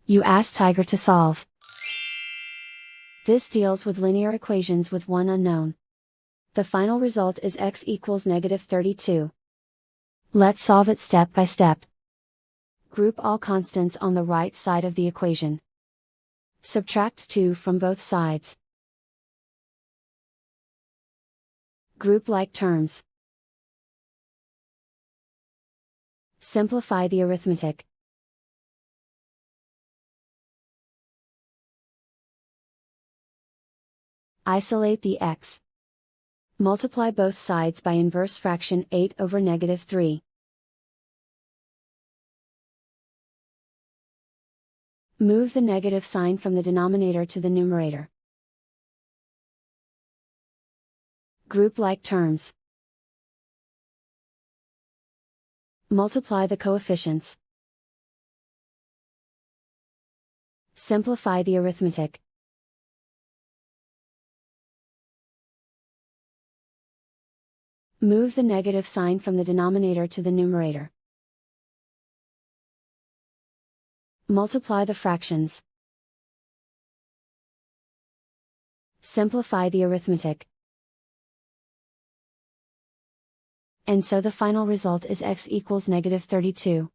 You ask Tiger to solve. This deals with linear equations with one unknown. The final result is x equals -32. Let's solve it step by step. Group all constants on the right side of the equation. Subtract 2 from both sides. Group like terms. Simplify the arithmetic. Isolate the x. Multiply both sides by inverse fraction 8 over -3. Move the negative sign from the denominator to the numerator. Group like terms. Multiply the coefficients. Simplify the arithmetic. Move the negative sign from the denominator to the numerator. Multiply the fractions. Simplify the arithmetic. And so the final result is x equals -32.